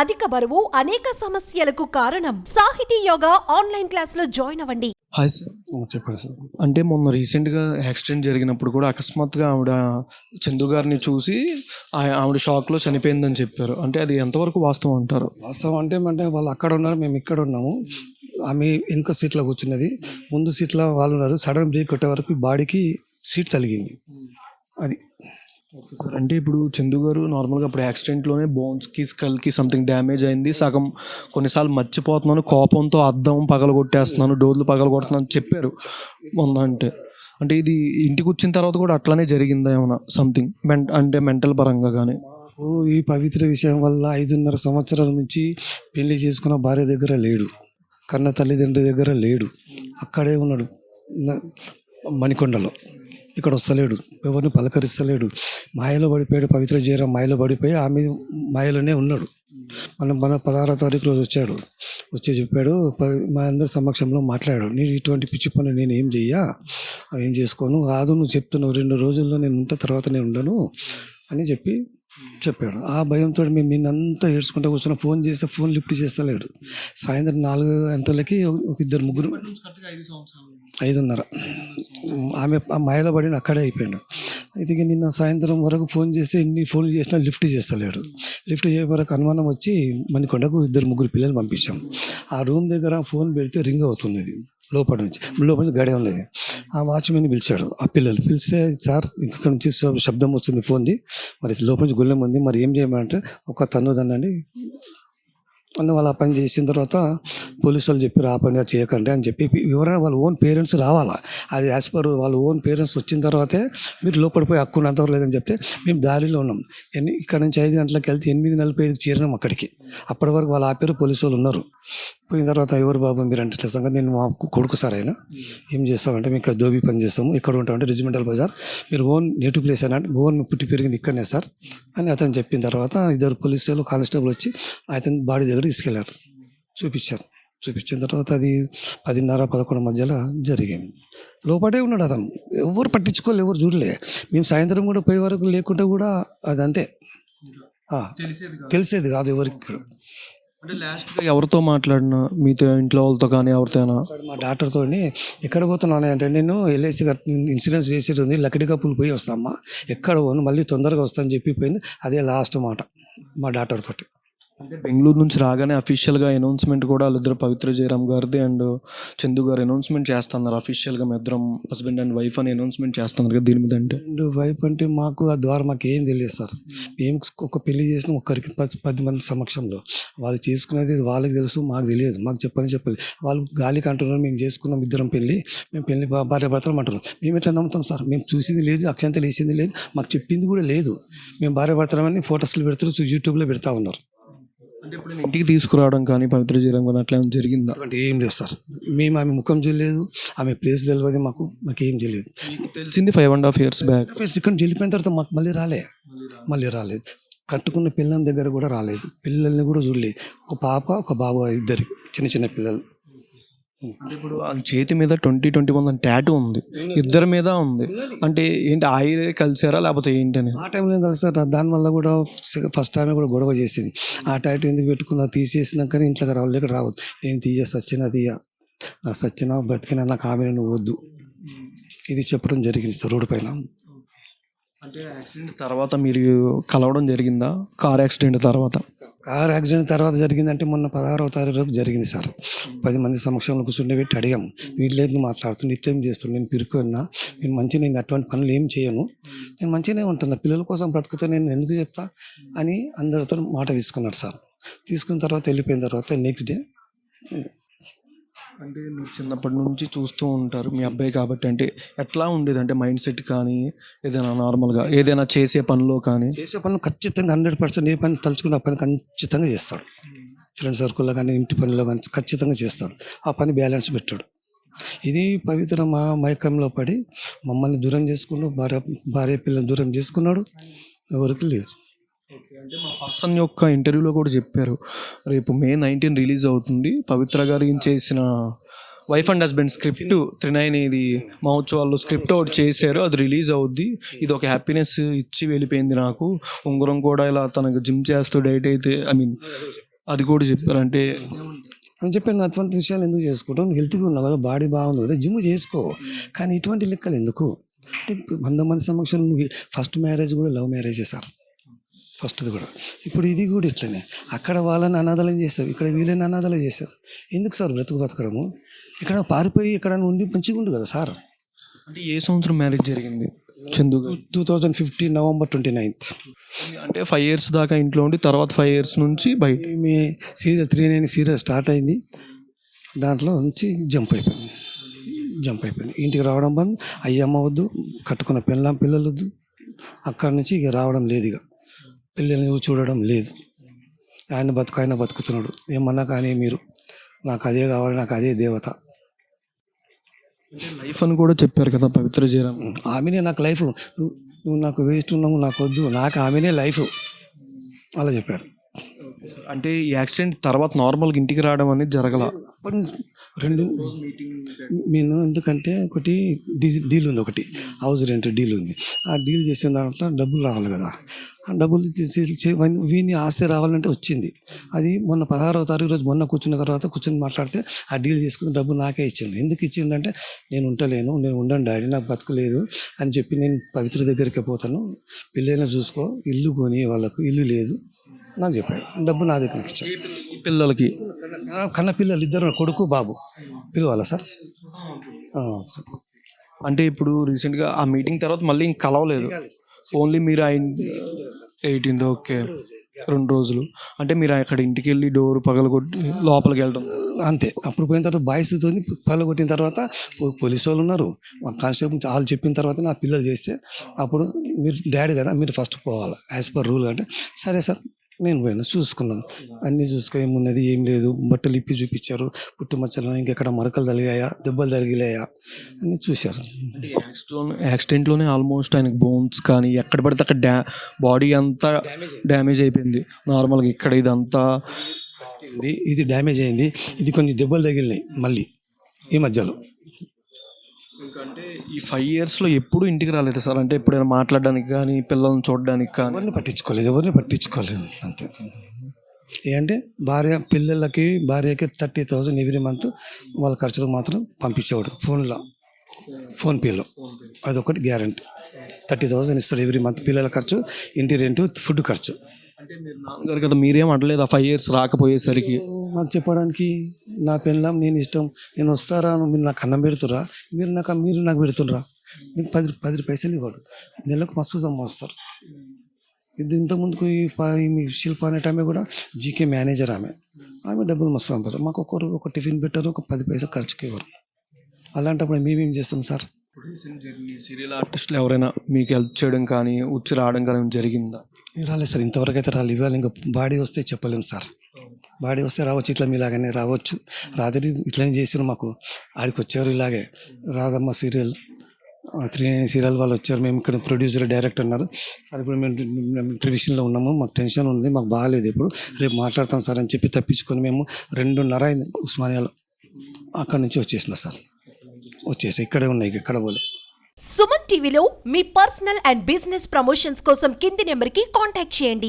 అధిక బరువు అనేక సమస్యలకు కారణం. సాహితీ యోగా ఆన్లైన్ క్లాసులో జాయిన్ అవ్వండి. Hi sir. చెప్పండి సార్. అంటే మొన్న రీసెంట్గా యాక్సిడెంట్ జరిగినప్పుడు కూడా అకస్మాత్తుగా ఆవిడ చందు గారిని చూసి ఆవిడ షాక్లో చనిపోయిందని చెప్పారు. అంటే అది ఎంతవరకు వాస్తవం అంటారు? వాస్తవం అంటే వాళ్ళు అక్కడ ఉన్నారు, మేము ఇక్కడ ఉన్నాము. ఆమె వెనుక సీట్లో కూర్చున్నది, ముందు సీట్లో వాళ్ళు ఉన్నారు. సడన్ బ్రేక్ కొట్టే వరకు బాడీకి సీట్ తలిగింది. అది సార్ అంటే ఇప్పుడు చందు గారు నార్మల్గా అప్పుడు యాక్సిడెంట్లోనే బోన్స్కి స్కల్కి సంథింగ్ డ్యామేజ్ అయింది. సగం కొన్నిసార్లు మర్చిపోతున్నాను, కోపంతో అద్దం పగలగొట్టేస్తున్నాను, డోర్లు పగలగొడుతున్నాను చెప్పారు మొన్న. అంటే ఇది ఇంటికి వచ్చిన తర్వాత కూడా అట్లానే జరిగిందా ఏమైనా సంథింగ్ అంటే మెంటల్ పరంగా కానీ? ఈ పవిత్ర విషయం వల్ల 5.5 సంవత్సరాల నుంచి పెళ్లి చేసుకున్న భార్య దగ్గర లేడు, కన్న తల్లిదండ్రుల దగ్గర లేడు, అక్కడే ఉన్నాడు మణికొండలో. ఇక్కడ వస్తలేడు, ఎవరిని పలకరిస్తలేడు. మాయలో పడిపోయాడు. పవిత్ర జయరాం మాయలో పడిపోయి ఆమె మాయలోనే ఉన్నాడు. మన 16వ తారీఖు రోజు వచ్చి చెప్పాడు, మా అందరి సమక్షంలో మాట్లాడాడు. నేను ఇటువంటి పిచ్చి పనులు నేను ఏం చేసుకోను, కాదు నువ్వు చెప్తున్నావు 2 రోజుల్లో నేను ఉంటా, తర్వాత నేను ఉండను అని చెప్పాడు. ఆ భయంతో మేము నిన్నంతా ఏడ్చుకుంటూ కూర్చున్న. ఫోన్ చేస్తే ఫోన్ లిఫ్ట్ చేస్తలేడు. సాయంత్రం 4 గంటలకి ఒక 2-3 5:30 ఆమె మాయలో పడిన అక్కడే అయిపోయాడు. అయితే నిన్న సాయంత్రం వరకు ఫోన్ చేస్తే ఎన్ని ఫోన్లు చేసినా లిఫ్ట్ చేస్తలేడు. లిఫ్ట్ చేయ వరకు అనుమానం వచ్చి మణికొండకు 2-3 పిల్లలు పంపించాం. ఆ రూమ్ దగ్గర ఫోన్ పెడితే రింగ్ అవుతుంది లోపల నుంచి గడే ఉన్నది. ఆ వాచ్మెన్ పిలిచాడు. ఆ పిల్లలు పిలిస్తే, సార్ ఇక్కడ నుంచి శబ్దం వస్తుంది ఫోన్ది, మరి లోపల నుంచి గుళ్ళెం ఉంది, మరి ఏం చేయమంటే ఒక తన్నుదనండి అని వాళ్ళు ఆ పని చేసిన తర్వాత పోలీసు వాళ్ళు చెప్పారు, ఆ పని చేయకండి అని చెప్పి. ఎవరైనా వాళ్ళ ఓన్ పేరెంట్స్ రావాలా, అది యాజ్ పర్ వాళ్ళ ఓన్ పేరెంట్స్ వచ్చిన తర్వాతే మీరు లోపడిపోయి హక్కు ఉన్నంతవరకు లేదని చెప్తే మేము దారిలో ఉన్నాం. ఇక్కడ నుంచి 5 గంటలకు వెళ్తే 8:45కి చేరినాం అక్కడికి. అప్పటి వరకు వాళ్ళు ఆపారు, పోలీసు వాళ్ళు ఉన్నారు. పోయిన తర్వాత ఎవరు బాబు మీరు అంటే ఇట్లా సంగతి, నేను మా కొడుకు సార్ అయినా ఏం చేస్తామంటే మేము ఇక్కడ దోబీ పని చేస్తాము, ఇక్కడ ఉంటామంటే రెజిమెంటల్ బజార్, మీరు ఓన్ నేటివ్ ప్లేస్ అయినా అంటే ఓన్ పుట్టి పెరిగింది ఇక్కడనే సార్ అని అతను చెప్పిన తర్వాత 2 పోలీసులు కానిస్టేబుల్ వచ్చి అతని బాడీ దగ్గర తీసుకెళ్లారు. చూపించిన తర్వాత అది 10:30-11 మధ్యలో జరిగింది. లోపడే ఉన్నాడు అతను. ఎవరు పట్టించుకోలేదు, ఎవరు చూడలే. మేము సాయంత్రం కూడా పోయే వరకు లేకుంటే కూడా అది అంతే, తెలిసేది కాదు ఎవరికి. ఇక్కడ అంటే లాస్ట్గా ఎవరితో మాట్లాడినా, మీతో ఇంట్లో వాళ్ళతో కానీ ఎవరితోనా? మా డాక్టర్తో ఎక్కడ పోతున్నాను అంటే, నేను ఎల్ఐసి ఇన్సూరెన్స్ చేసేది ఉంది, లక్కడి కప్పులు పోయి వస్తామ్మా, ఎక్కడ పోను, మళ్ళీ తొందరగా వస్తాను చెప్పిపోయింది. అదే లాస్ట్ మాట మా డాక్టర్ తోటి. అంటే బెంగళూరు నుంచి రాగానే అఫీషియల్గా అనౌన్స్మెంట్ కూడా వాళ్ళిద్దరు పవిత్ర జయరాం గారిది అండ్ చందు గారు అనౌన్స్మెంట్ చేస్తున్నారు. అఫీషియల్గా మీ ఇద్దరం హస్బెండ్ అండ్ వైఫ్ అని అనౌన్స్మెంట్ చేస్తున్నారు కదా, దీని మీద అంటే? వైఫ్ అంటే మాకు ఆ ద్వారా మాకు ఏం తెలియదు సార్. మేము ఒక పెళ్లి చేసిన ఒక్కరికి 10 మంది సమక్షంలో వాళ్ళు చేసుకునేది వాళ్ళకి తెలుసు, మాకు తెలియదు. మాకు చెప్పలేదు. వాళ్ళు గాలికి అంటున్నారు మేము చేసుకున్నాం ఇద్దరం పెళ్ళి, మేము పెళ్లి భార్య భర్తలు అంటున్నాం. మేము ఎట్లా నమ్ముతాం సార్? మేము చూసింది లేదు, అక్షంతలు వేసింది లేదు, మాకు చెప్పింది కూడా లేదు. మేము భార్య భర్తలమని ఫొటోస్లు పెడుతున్నారు, యూట్యూబ్లో పెడతా ఉన్నారు. అంటే ఇప్పుడు ఇంటికి తీసుకురావడం కానీ పవిత్ర జయరాం కానీ అట్లా జరిగిందా? అంటే ఏం లేదు సార్. మేము ఆమె ముఖం తెలియదు, ఆమె ప్లేస్ తెలియదు, మాకేం తెలియదు. తెలిసింది 5.5 years బ్యాక్. ఇక్కడ వెళ్ళిపోయిన తర్వాత మాకు మళ్ళీ రాలేదు. కట్టుకున్న పిల్లల దగ్గర కూడా రాలేదు, పిల్లల్ని కూడా చూడలేదు. ఒక పాప ఒక బాబు, 2 చిన్న పిల్లలు. ఇప్పుడు చేతి మీద 2021 టాటూ ఉంది, ఇద్దరి మీద ఉంది. అంటే ఏంటి ఆయిరే కలిసారా లేకపోతే ఏంటని? ఆ టైంలో కలిసారు. దానివల్ల కూడా ఫస్ట్ టైం కూడా గొడవ చేసింది. ఆ టాటూ ఎందుకు పెట్టుకున్నా, తీసేసినాకనే ఇంట్లోకి రావద్దు, నేను సచ్చినా బ్రతికినా నాకు ఆమె నువ్వు వద్దు, ఇది చెప్పడం జరిగింది సార్ రోడ్డు పైన. అంటే యాక్సిడెంట్ తర్వాత మీరు కలవడం జరిగిందా? కార్ యాక్సిడెంట్ తర్వాత జరిగిందంటే మొన్న 16వ తారీఖు జరిగింది సార్. 10 మంది సమక్షంలో కూర్చుండబెట్టి అడిగాము, వీటిలో మాట్లాడుతూ నిత్యం చేస్తున్నాను, నేను పిరుకున్నా, నేను అటువంటి పనులు ఏం చేయను, నేను మంచిగానే ఉంటున్నా, పిల్లల కోసం బ్రతుకుతా, నేను ఎందుకు చెప్తా అని అందరితో మాట తీసుకున్నాడు సార్. తీసుకున్న తర్వాత వెళ్ళిపోయిన తర్వాత నెక్స్ట్ డే. అంటే మీరు చిన్నప్పటి నుంచి చూస్తూ ఉంటారు మీ అబ్బాయి కాబట్టి, అంటే ఎట్లా ఉండేది అంటే మైండ్ సెట్ కానీ ఏదైనా నార్మల్గా ఏదైనా చేసే పనిలో కానీ? చేసే పనులు ఖచ్చితంగా 100% ఏ పని తలుచుకున్న ఆ పని ఖచ్చితంగా చేస్తాడు. ఫ్రెండ్ సర్కిల్లో కానీ ఇంటి పనిలో కానీ ఖచ్చితంగా చేస్తాడు. ఆ పని బ్యాలెన్స్ పెట్టాడు. ఇది పవిత్ర మా మైకంలో పడి మమ్మల్ని దూరం చేసుకున్నాడు, భార్య పిల్లల్ని దూరం చేసుకున్నాడు, ఎవరికి లేదు. అంటే మా పర్సన్ యొక్క ఇంటర్వ్యూలో కూడా చెప్పారు, రేపు May 19 రిలీజ్ అవుతుంది, పవిత్ర గారు చేసిన వైఫ్ అండ్ హస్బెండ్ స్క్రిప్ట్ 39 ఇది మహోత్సవాల్లో స్క్రిప్ట్ ఒకటి చేశారు, అది రిలీజ్ అవుద్ది, ఇది ఒక హ్యాపీనెస్ ఇచ్చి వెళ్ళిపోయింది నాకు. ఉంగరం కూడా ఇలా తనకు జిమ్ చేస్తూ డైట్ అయితే అది కూడా చెప్పారు. అంటే అని చెప్పాను అటువంటి విషయాలు ఎందుకు చేసుకుంటావు, నువ్వు హెల్త్గా ఉన్నావు కదా, బాడీ బాగుంది కదా, జిమ్ చేసుకో, కానీ ఇటువంటి లెక్కలు ఎందుకు అంటే 100 మంది సమక్షంలో నువ్వు ఫస్ట్ మ్యారేజ్ కూడా లవ్ మ్యారేజ్ చేశారు, ఫస్ట్ది కూడా. ఇప్పుడు ఇది కూడా ఇట్లనే, అక్కడ వాళ్ళని అనాథాలను చేస్తావు, ఇక్కడ వీళ్ళని అనాథాలు చేస్తావు. ఎందుకు సార్ బ్రతుకు బతకడము? ఇక్కడ పారిపోయి ఇక్కడ ఉండి మంచిగా ఉండు కదా సార్. అంటే ఏ సంవత్సరం మ్యారేజ్ జరిగింది చందు గారు? 2015 నవంబర్ 29th. అంటే 5 years దాకా ఇంట్లో ఉండి తర్వాత 5 years నుంచి బయట. మీ సీరియల్ 3 సీరియల్ స్టార్ట్ అయింది, దాంట్లో నుంచి జంప్ అయిపోయింది. ఇంటికి రావడం బంద్, అయ్యమ్మ వద్దు, కట్టుకున్న పిల్లలు వద్దు, అక్కడి నుంచి ఇక రావడం లేదు, ఇక పిల్లల్ని చూడడం లేదు. ఆయన బతుకుతున్నాడు, ఏమన్నా కానీ మీరు నాకు అదే కావాలి, నాకు అదే దేవత. అంటే లైఫ్ అని కూడా చెప్పారు కదా పవిత్ర జయరామ్. ఆమెనే నాకు లైఫ్, నువ్వు నాకు వేస్ట్ ఉన్నావు, నాకు వద్దు, నాకు ఆమెనే లైఫ్ అలా చెప్పాడు. అంటే ఈ యాక్సిడెంట్ తర్వాత నార్మల్గా ఇంటికి రావడం అనేది జరగల. అప్పటి రెండు నేను ఎందుకంటే ఒకటి డీల్ ఉంది, ఒకటి హౌస్ రెంట్ డీల్ ఉంది. ఆ డీల్ చేసిన దాంట్లో డబ్బులు రావాలి కదా, ఆ డబ్బులు వీని ఆస్తి రావాలంటే వచ్చింది. అది మొన్న 16వ తారీఖు రోజు మొన్న కూర్చొని మాట్లాడితే ఆ డీల్ చేసుకుని డబ్బు నాకే ఇచ్చిండు. ఎందుకు ఇచ్చిండంటే నేను ఉండను డాడీ, నాకు బతుకులేదు అని చెప్పి నేను పవిత్ర దగ్గరికి పోతాను, పిల్లైనా చూసుకో, ఇల్లు కొని, వాళ్ళకు ఇల్లు లేదు నాకు చెప్పాడు, డబ్బు నా దగ్గరికి ఇచ్చాడు. పిల్లలకి కన్న పిల్లలు ఇద్దరు, కొడుకు బాబు పిలవాలా సార్? సార్ అంటే ఇప్పుడు రీసెంట్గా ఆ మీటింగ్ తర్వాత మళ్ళీ ఇంక కలవలేదు, ఓన్లీ మీరు ఆయన 18th. ఓకే, 2 రోజులు. అంటే మీరు అక్కడ ఇంటికి వెళ్ళి డోర్ పగలగొట్టి లోపలికి వెళ్ళడం అంతే. అప్పుడు పోయిన తర్వాత బాయ్స్తో పగలగొట్టిన తర్వాత పోలీసు వాళ్ళు ఉన్నారు, కానిస్టేబుల్ వాళ్ళు చెప్పిన తర్వాత నా పిల్లలు చేస్తే అప్పుడు మీరు డాడీ కదా, మీరు ఫస్ట్ పోవాలి యాజ్ పర్ రూల్ అంటే, సరే సార్ నేను పోయాను, చూసుకున్నాను, అన్నీ చూసుకో, ఏమున్నది ఏం లేదు, బట్టలు ఇప్పి చూపించారు, పుట్టుమచ్చలు ఇంకెక్కడ మరకలు తగిలాయా, దెబ్బలు తగిలాయా అన్నీ చూశారు. యాక్సిడెంట్లోనే ఆల్మోస్ట్ ఆయనకు బోన్స్ కానీ ఎక్కడ పడితే అక్కడ బాడీ అంతా డ్యామేజ్ అయిపోయింది. నార్మల్గా ఇక్కడ ఇదంతా ఇది డ్యామేజ్ అయింది, ఇది కొన్ని దెబ్బలు తగిలినాయి మళ్ళీ ఈ మధ్యలో. ఎందుకంటే ఈ 5 yearsలో ఎప్పుడు ఇంటికి రాలేదు సార్. అంటే ఎప్పుడైనా మాట్లాడడానికి కానీ పిల్లల్ని చూడడానికి కానీ ఎవరిని పట్టించుకోలేదు అంతే. ఏంటంటే భార్యకి 30,000 ఎవ్రీ మంత్ వాళ్ళ ఖర్చులకు మాత్రం పంపించేవాడు ఫోన్పేలో, అదొకటి గ్యారంటీ. 30,000 ఇస్తాడు ఎవ్రీ మంత్, పిల్లల ఖర్చు, ఇంటి రెంట్, ఫుడ్ ఖర్చు. అంటే మీరు నాన్నగారు కదా, మీరేం అనలేదు ఆ 5 years రాకపోయేసరికి? నాకు చెప్పడానికి నా పెళ్ళాం, నేను ఇష్టం, నేను వస్తారా, మీరు నాకు అన్నం పెడుతురా, మీరు నాకు పెడుతుర్రా, మీకు 10 పైసలు ఇవ్వడు, నెలకు మస్తు సంపాదిస్తారు. ఇది ఇంతకుముందుకు ఈ శిల్ప అనే ఆమె కూడా జీకే మేనేజర్, ఆమె డబ్బులు మస్తు సంపాదిస్తారు. మాకు ఒక టిఫిన్ పెట్టారు, ఒక 10 పైసలు ఖర్చుకి ఇవ్వరు. అలాంటప్పుడు మేమేం చేస్తాం సార్? సీరియల్ ఆర్టిస్టులు ఎవరైనా మీకు హెల్ప్ చేయడం కానీ వచ్చి రావడం కానీ జరిగిందా? రాలేదు సార్, ఇంతవరకు అయితే రాలేదు. ఇవాళ ఇంకా బాడీ వస్తే చెప్పలేము సార్, బాడీ వస్తే రావచ్చు, ఇట్లా మీలాగానే రావచ్చు. రాత్రి ఇట్లనే చేసారు, మాకు ఆడికి వచ్చారు ఇలాగే రాధమ్మ సీరియల్ 3 సీరియల్ వాళ్ళు వచ్చారు. మేము ఇక్కడ ప్రొడ్యూసర్ డైరెక్టర్ అన్నారు సార్, ఇప్పుడు మేము ట్రెడిషన్లో ఉన్నాము, మాకు టెన్షన్ ఉంది, మాకు బాగాలేదు, ఇప్పుడు రేపు మాట్లాడతాం సార్ అని చెప్పి తప్పించుకొని మేము 2:30 అయింది ఉస్మానియాలో, అక్కడి నుంచి వచ్చేసిన సార్, వచ్చేసి ఇక్కడే ఉన్నాయి, ఎక్కడ పోలే. సుమన్ టీవీలో మీ పర్సనల్ అండ్ బిజినెస్ ప్రమోషన్స్ కోసం కింది నెంబర్కి కాంటాక్ట్ చేయండి.